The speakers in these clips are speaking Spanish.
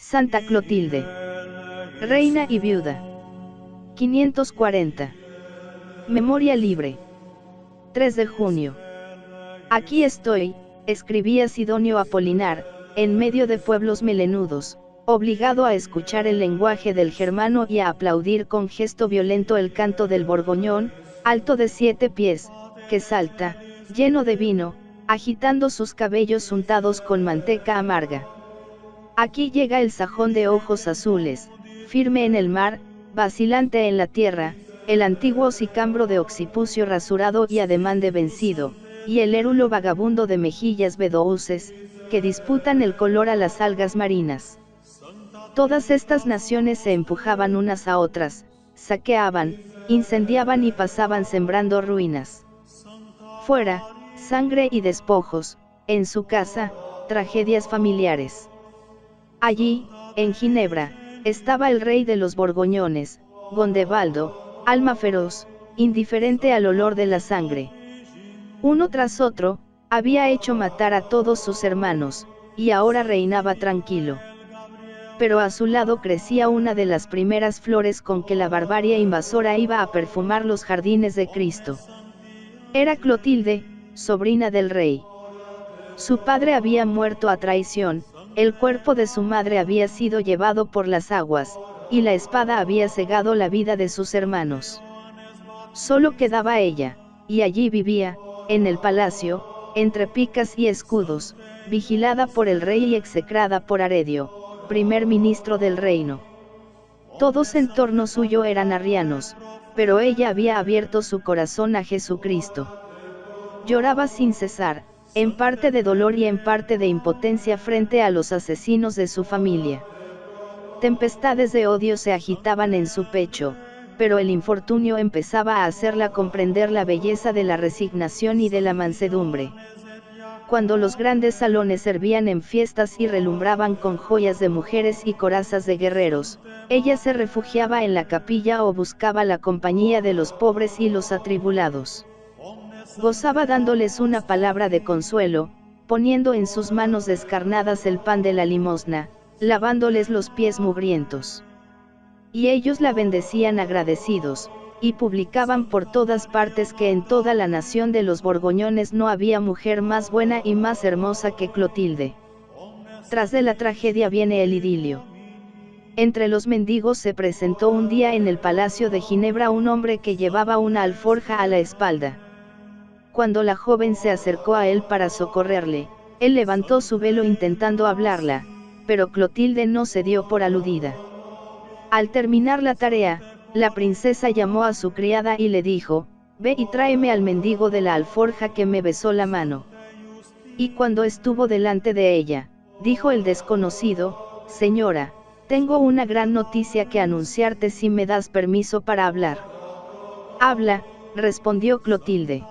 Santa Clotilde. Reina y viuda. 540. Memoria libre. 3 de junio. Aquí estoy, escribía Sidonio Apolinar, en medio de pueblos melenudos, obligado a escuchar el lenguaje del germano y a aplaudir con gesto violento el canto del borgoñón, alto de 7 pies, que salta, lleno de vino, agitando sus cabellos untados con manteca amarga. Aquí llega el sajón de ojos azules, firme en el mar, vacilante en la tierra, el antiguo sicambro de occipucio rasurado y ademán de vencido, y el érulo vagabundo de mejillas bedouces, que disputan el color a las algas marinas. Todas estas naciones se empujaban unas a otras, saqueaban, incendiaban y pasaban sembrando ruinas. Fuera, sangre y despojos; en su casa, tragedias familiares. Allí, en Ginebra, estaba el rey de los borgoñones, Gondebaldo, alma feroz, indiferente al olor de la sangre. Uno tras otro, había hecho matar a todos sus hermanos, y ahora reinaba tranquilo. Pero a su lado crecía una de las primeras flores con que la barbarie invasora iba a perfumar los jardines de Cristo. Era Clotilde, sobrina del rey. Su padre había muerto a traición, el cuerpo de su madre había sido llevado por las aguas, y la espada había cegado la vida de sus hermanos. Solo quedaba ella, y allí vivía, en el palacio, entre picas y escudos, vigilada por el rey y execrada por Aredio, primer ministro del reino. Todos en torno suyo eran arrianos, pero ella había abierto su corazón a Jesucristo. Lloraba sin cesar, en parte de dolor y en parte de impotencia frente a los asesinos de su familia. Tempestades de odio se agitaban en su pecho, pero el infortunio empezaba a hacerla comprender la belleza de la resignación y de la mansedumbre. Cuando los grandes salones servían en fiestas y relumbraban con joyas de mujeres y corazas de guerreros, ella se refugiaba en la capilla o buscaba la compañía de los pobres y los atribulados. Gozaba dándoles una palabra de consuelo, poniendo en sus manos descarnadas el pan de la limosna, lavándoles los pies mugrientos. Y ellos la bendecían agradecidos, y publicaban por todas partes que en toda la nación de los borgoñones no había mujer más buena y más hermosa que Clotilde. Tras de la tragedia viene el idilio. Entre los mendigos se presentó un día en el palacio de Ginebra un hombre que llevaba una alforja a la espalda. Cuando la joven se acercó a él para socorrerle, él levantó su velo intentando hablarla, pero Clotilde no se dio por aludida. Al terminar la tarea, la princesa llamó a su criada y le dijo: «Ve y tráeme al mendigo de la alforja que me besó la mano». Y cuando estuvo delante de ella, dijo el desconocido: «Señora, tengo una gran noticia que anunciarte si me das permiso para hablar». «Habla», respondió Clotilde.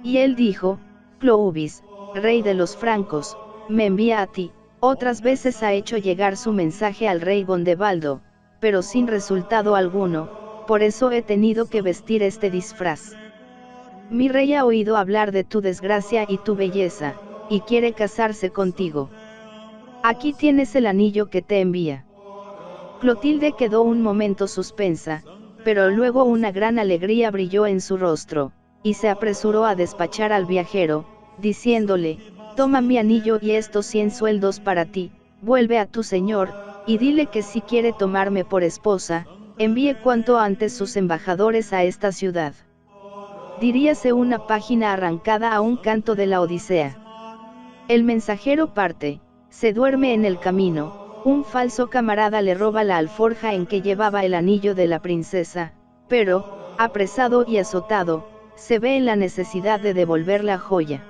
Y él dijo: «Clovis, rey de los francos, me envía a ti». Otras veces ha hecho llegar su mensaje al rey Gondebaldo, pero sin resultado alguno, por eso he tenido que vestir este disfraz. Mi rey ha oído hablar de tu desgracia y tu belleza, y quiere casarse contigo. Aquí tienes el anillo que te envía». Clotilde quedó un momento suspensa, pero luego una gran alegría brilló en su rostro, y se apresuró a despachar al viajero, diciéndole: «Toma mi anillo y estos 100 sueldos para ti, vuelve a tu señor, y dile que si quiere tomarme por esposa, envíe cuanto antes sus embajadores a esta ciudad». Diríase una página arrancada a un canto de la Odisea. El mensajero parte, se duerme en el camino, un falso camarada le roba la alforja en que llevaba el anillo de la princesa, pero, apresado y azotado, se ve en la necesidad de devolver la joya.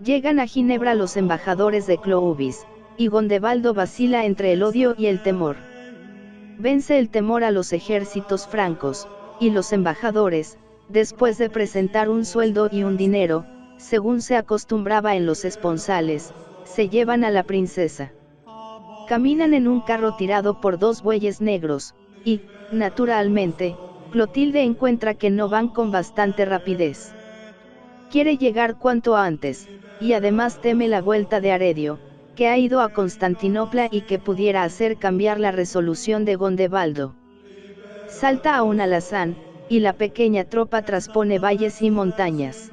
Llegan a Ginebra los embajadores de Clovis, y Gondebaldo vacila entre el odio y el temor. Vence el temor a los ejércitos francos, y los embajadores, después de presentar un sueldo y un dinero, según se acostumbraba en los esponsales, se llevan a la princesa. Caminan en un carro tirado por 2 bueyes negros, y, naturalmente, Clotilde encuentra que no van con bastante rapidez. Quiere llegar cuanto antes, y además teme la vuelta de Aredio, que ha ido a Constantinopla y que pudiera hacer cambiar la resolución de Gondebaldo. Salta a un alazán, y la pequeña tropa traspone valles y montañas.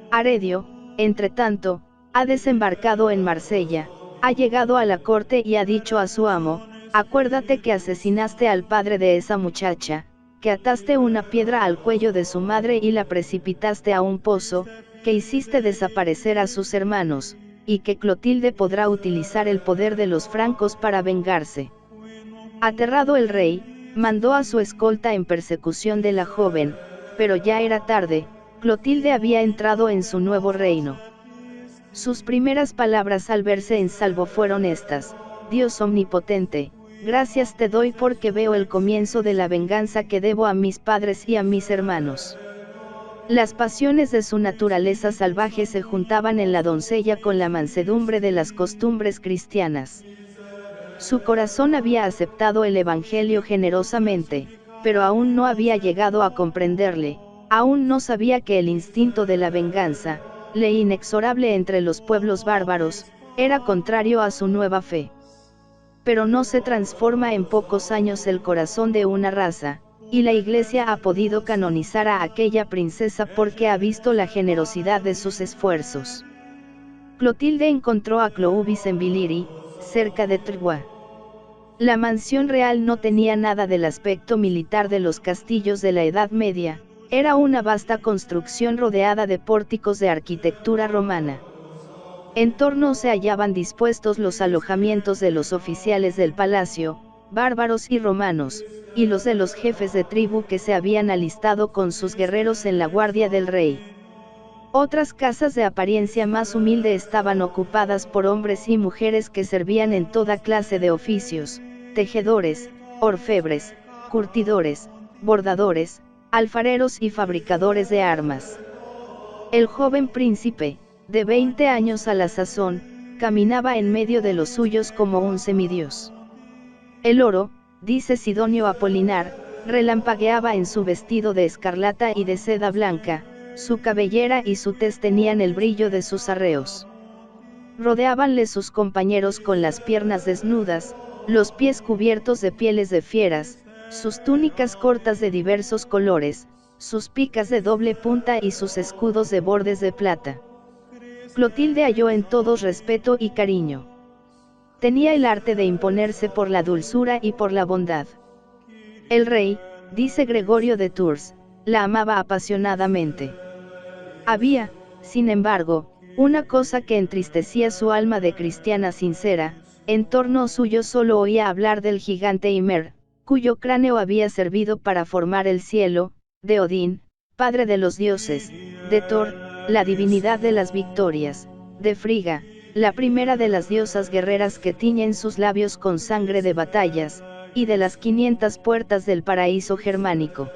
Aredio, entretanto, ha desembarcado en Marsella, ha llegado a la corte y ha dicho a su amo: acuérdate que asesinaste al padre de esa muchacha, que ataste una piedra al cuello de su madre y la precipitaste a un pozo, que hiciste desaparecer a sus hermanos, y que Clotilde podrá utilizar el poder de los francos para vengarse. Aterrado el rey, mandó a su escolta en persecución de la joven, pero ya era tarde. Clotilde había entrado en su nuevo reino. Sus primeras palabras al verse en salvo fueron estas: Dios omnipotente, gracias te doy porque veo el comienzo de la venganza que debo a mis padres y a mis hermanos. Las pasiones de su naturaleza salvaje se juntaban en la doncella con la mansedumbre de las costumbres cristianas. Su corazón había aceptado el Evangelio generosamente, pero aún no había llegado a comprenderle. Aún no sabía que el instinto de la venganza, ley inexorable entre los pueblos bárbaros, era contrario a su nueva fe. Pero no se transforma en pocos años el corazón de una raza, y la Iglesia ha podido canonizar a aquella princesa porque ha visto la generosidad de sus esfuerzos. Clotilde encontró a Clovis en Villiri, cerca de Troyes. La mansión real no tenía nada del aspecto militar de los castillos de la Edad Media. Era una vasta construcción rodeada de pórticos de arquitectura romana. En torno se hallaban dispuestos los alojamientos de los oficiales del palacio, bárbaros y romanos, y los de los jefes de tribu que se habían alistado con sus guerreros en la guardia del rey. Otras casas de apariencia más humilde estaban ocupadas por hombres y mujeres que servían en toda clase de oficios: tejedores, orfebres, curtidores, bordadores, alfareros y fabricadores de armas. El joven príncipe, de 20 años a la sazón, caminaba en medio de los suyos como un semidios. El oro, dice Sidonio Apolinar, relampagueaba en su vestido de escarlata y de seda blanca, su cabellera y su tez tenían el brillo de sus arreos. Rodeábanle sus compañeros con las piernas desnudas, los pies cubiertos de pieles de fieras, sus túnicas cortas de diversos colores, sus picas de doble punta y sus escudos de bordes de plata. Clotilde halló en todos respeto y cariño. Tenía el arte de imponerse por la dulzura y por la bondad. El rey, dice Gregorio de Tours, la amaba apasionadamente. Había, sin embargo, una cosa que entristecía su alma de cristiana sincera: en torno suyo solo oía hablar del gigante Ymer, cuyo cráneo había servido para formar el cielo, de Odín, padre de los dioses, de Thor, la divinidad de las victorias, de Frigga, la primera de las diosas guerreras que tiñen sus labios con sangre de batallas, y de las 500 puertas del paraíso germánico.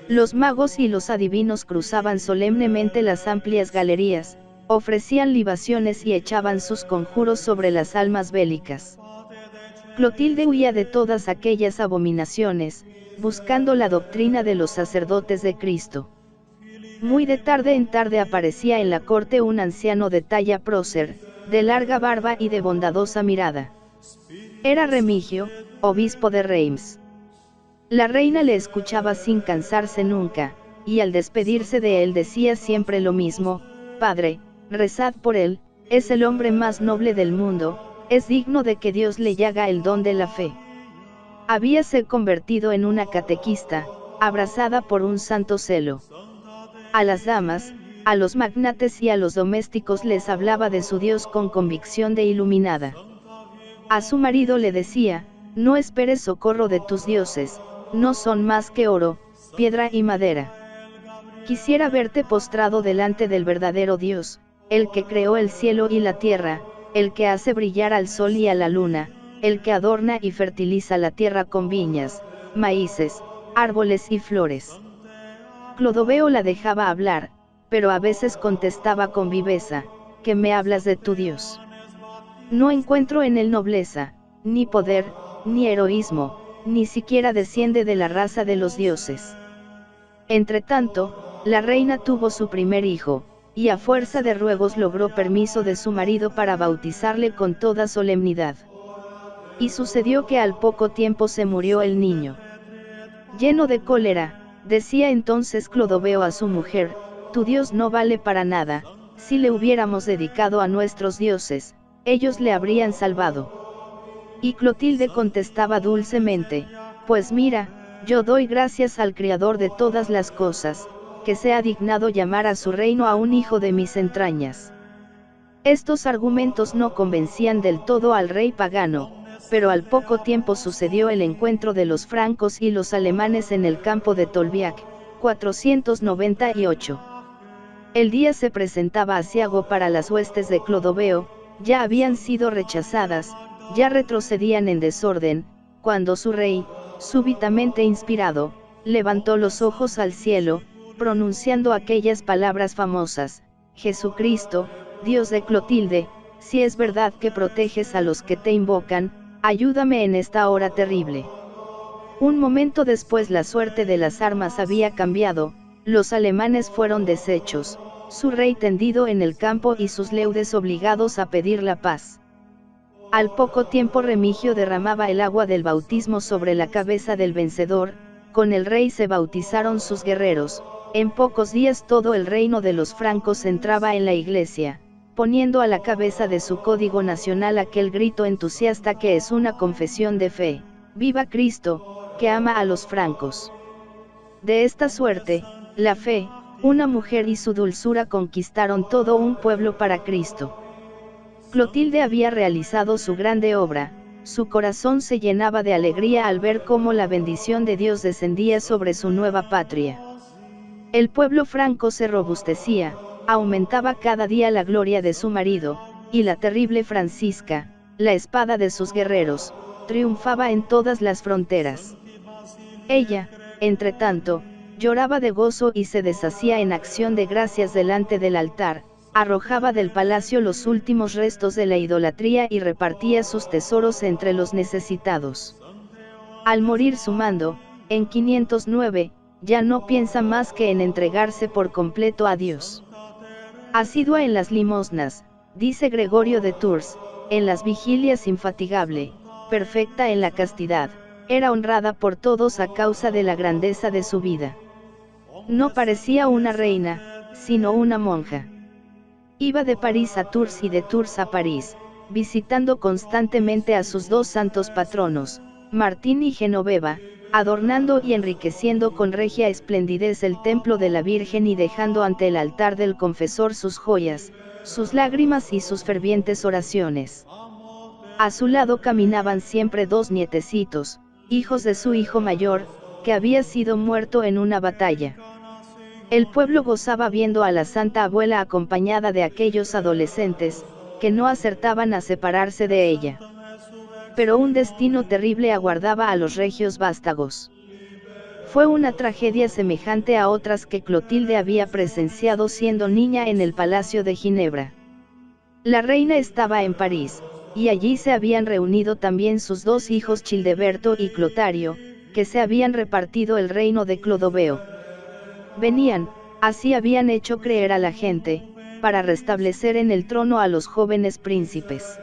Los magos y los adivinos cruzaban solemnemente las amplias galerías, ofrecían libaciones y echaban sus conjuros sobre las almas bélicas. Clotilde huía de todas aquellas abominaciones, buscando la doctrina de los sacerdotes de Cristo. Muy de tarde en tarde aparecía en la corte un anciano de talla prócer, de larga barba y de bondadosa mirada. Era Remigio, obispo de Reims. La reina le escuchaba sin cansarse nunca, y al despedirse de él decía siempre lo mismo: Padre, rezad por él, es el hombre más noble del mundo, es digno de que Dios le haga el don de la fe. Habíase convertido en una catequista, abrazada por un santo celo. A las damas, a los magnates y a los domésticos les hablaba de su Dios con convicción de iluminada. A su marido le decía: no esperes socorro de tus dioses, no son más que oro, piedra y madera. Quisiera verte postrado delante del verdadero Dios, el que creó el cielo y la tierra, el que hace brillar al sol y a la luna, el que adorna y fertiliza la tierra con viñas, maíces, árboles y flores. Clodoveo la dejaba hablar, pero a veces contestaba con viveza: ¿qué me hablas de tu Dios? No encuentro en él nobleza, ni poder, ni heroísmo, ni siquiera desciende de la raza de los dioses. Entretanto, la reina tuvo su primer hijo, y a fuerza de ruegos logró permiso de su marido para bautizarle con toda solemnidad. Y sucedió que al poco tiempo se murió el niño. Lleno de cólera, decía entonces Clodoveo a su mujer: tu Dios no vale para nada, si le hubiéramos dedicado a nuestros dioses, ellos le habrían salvado. Y Clotilde contestaba dulcemente: pues mira, yo doy gracias al Criador de todas las cosas, que se ha dignado llamar a su reino a un hijo de mis entrañas. Estos argumentos no convencían del todo al rey pagano, pero al poco tiempo sucedió el encuentro de los francos y los alemanes en el campo de Tolbiac, 498. El día se presentaba aciago para las huestes de Clodoveo, ya habían sido rechazadas, ya retrocedían en desorden, cuando su rey, súbitamente inspirado, levantó los ojos al cielo, pronunciando aquellas palabras famosas: Jesucristo, Dios de Clotilde, si es verdad que proteges a los que te invocan, ayúdame en esta hora terrible. Un momento después la suerte de las armas había cambiado, los alemanes fueron deshechos, su rey tendido en el campo y sus leudes obligados a pedir la paz. Al poco tiempo Remigio derramaba el agua del bautismo sobre la cabeza del vencedor, con el rey se bautizaron sus guerreros, en pocos días todo el reino de los francos entraba en la iglesia, poniendo a la cabeza de su código nacional aquel grito entusiasta que es una confesión de fe: ¡Viva Cristo, que ama a los francos! De esta suerte, la fe, una mujer y su dulzura conquistaron todo un pueblo para Cristo. Clotilde había realizado su grande obra, su corazón se llenaba de alegría al ver cómo la bendición de Dios descendía sobre su nueva patria. El pueblo franco se robustecía, aumentaba cada día la gloria de su marido, y la terrible Francisca, la espada de sus guerreros, triunfaba en todas las fronteras. Ella, entretanto, lloraba de gozo y se deshacía en acción de gracias delante del altar, arrojaba del palacio los últimos restos de la idolatría y repartía sus tesoros entre los necesitados. Al morir su mando, en 509, ya no piensa más que en entregarse por completo a Dios. Asidua en las limosnas, dice Gregorio de Tours, en las vigilias infatigable, perfecta en la castidad, era honrada por todos a causa de la grandeza de su vida. No parecía una reina, sino una monja. Iba de París a Tours y de Tours a París, visitando constantemente a sus dos santos patronos, Martín y Genoveva, adornando y enriqueciendo con regia esplendidez el templo de la Virgen y dejando ante el altar del confesor sus joyas, sus lágrimas y sus fervientes oraciones. A su lado caminaban siempre dos nietecitos, hijos de su hijo mayor, que había sido muerto en una batalla. El pueblo gozaba viendo a la Santa Abuela acompañada de aquellos adolescentes, que no acertaban a separarse de ella. Pero un destino terrible aguardaba a los regios vástagos. Fue una tragedia semejante a otras que Clotilde había presenciado siendo niña en el Palacio de Ginebra. La reina estaba en París, y allí se habían reunido también sus dos hijos Childeberto y Clotario, que se habían repartido el reino de Clodoveo. Venían, así habían hecho creer a la gente, para restablecer en el trono a los jóvenes príncipes.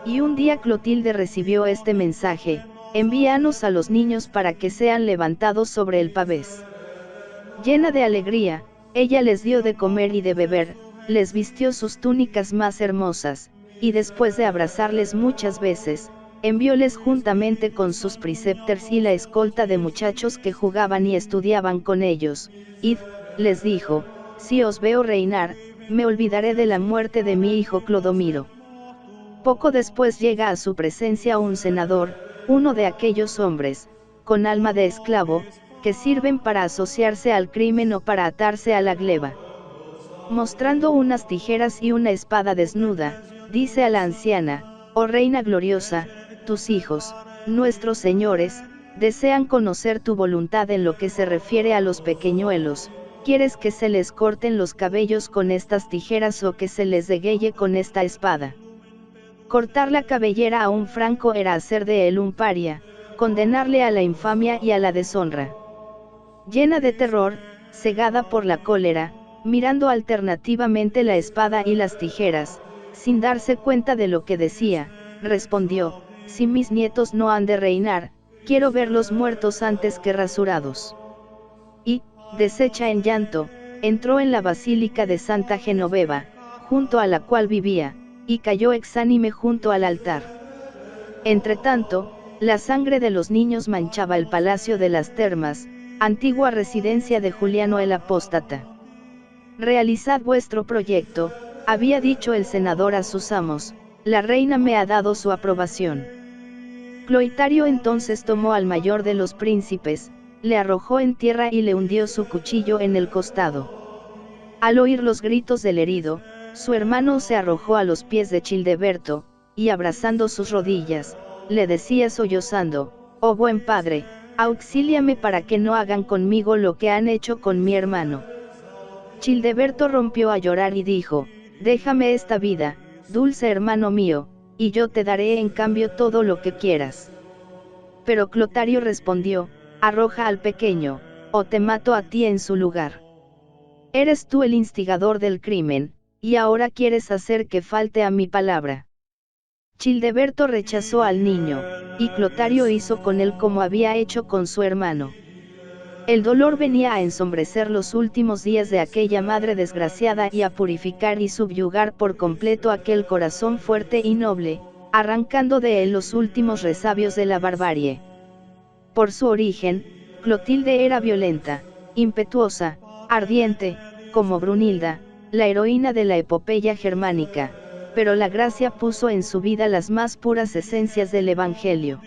Y un día Clotilde recibió este mensaje: envíanos a los niños para que sean levantados sobre el pavés. Llena de alegría, ella les dio de comer y de beber, les vistió sus túnicas más hermosas, y después de abrazarles muchas veces, envióles juntamente con sus preceptors y la escolta de muchachos que jugaban y estudiaban con ellos. Id, les dijo, si os veo reinar, me olvidaré de la muerte de mi hijo Clodomiro. Poco después llega a su presencia un senador, uno de aquellos hombres, con alma de esclavo, que sirven para asociarse al crimen o para atarse a la gleba. Mostrando unas tijeras y una espada desnuda, dice a la anciana: oh reina gloriosa, tus hijos, nuestros señores, desean conocer tu voluntad en lo que se refiere a los pequeñuelos. ¿Quieres que se les corten los cabellos con estas tijeras o que se les degüelle con esta espada? Cortar la cabellera a un franco era hacer de él un paria, condenarle a la infamia y a la deshonra. Llena de terror, cegada por la cólera, mirando alternativamente la espada y las tijeras, sin darse cuenta de lo que decía, respondió: si mis nietos no han de reinar, quiero verlos muertos antes que rasurados. Y, deshecha en llanto, entró en la Basílica de Santa Genoveva, junto a la cual vivía, y cayó exánime junto al altar. Entretanto, la sangre de los niños manchaba el Palacio de las Termas, antigua residencia de Juliano el Apóstata. Realizad vuestro proyecto, había dicho el senador a sus amos, la reina me ha dado su aprobación. Cloitario entonces tomó al mayor de los príncipes, le arrojó en tierra y le hundió su cuchillo en el costado. Al oír los gritos del herido, su hermano se arrojó a los pies de Childeberto, y abrazando sus rodillas, le decía sollozando: oh buen padre, auxíliame para que no hagan conmigo lo que han hecho con mi hermano. Childeberto rompió a llorar y dijo: déjame esta vida, dulce hermano mío, y yo te daré en cambio todo lo que quieras. Pero Clotario respondió: arroja al pequeño, o te mato a ti en su lugar. Eres tú el instigador del crimen, y ahora quieres hacer que falte a mi palabra. Childeberto rechazó al niño, y Clotario hizo con él como había hecho con su hermano. El dolor venía a ensombrecer los últimos días de aquella madre desgraciada y a purificar y subyugar por completo aquel corazón fuerte y noble, arrancando de él los últimos resabios de la barbarie. Por su origen, Clotilde era violenta, impetuosa, ardiente, como Brunilda, la heroína de la epopeya germánica, pero la gracia puso en su vida las más puras esencias del Evangelio.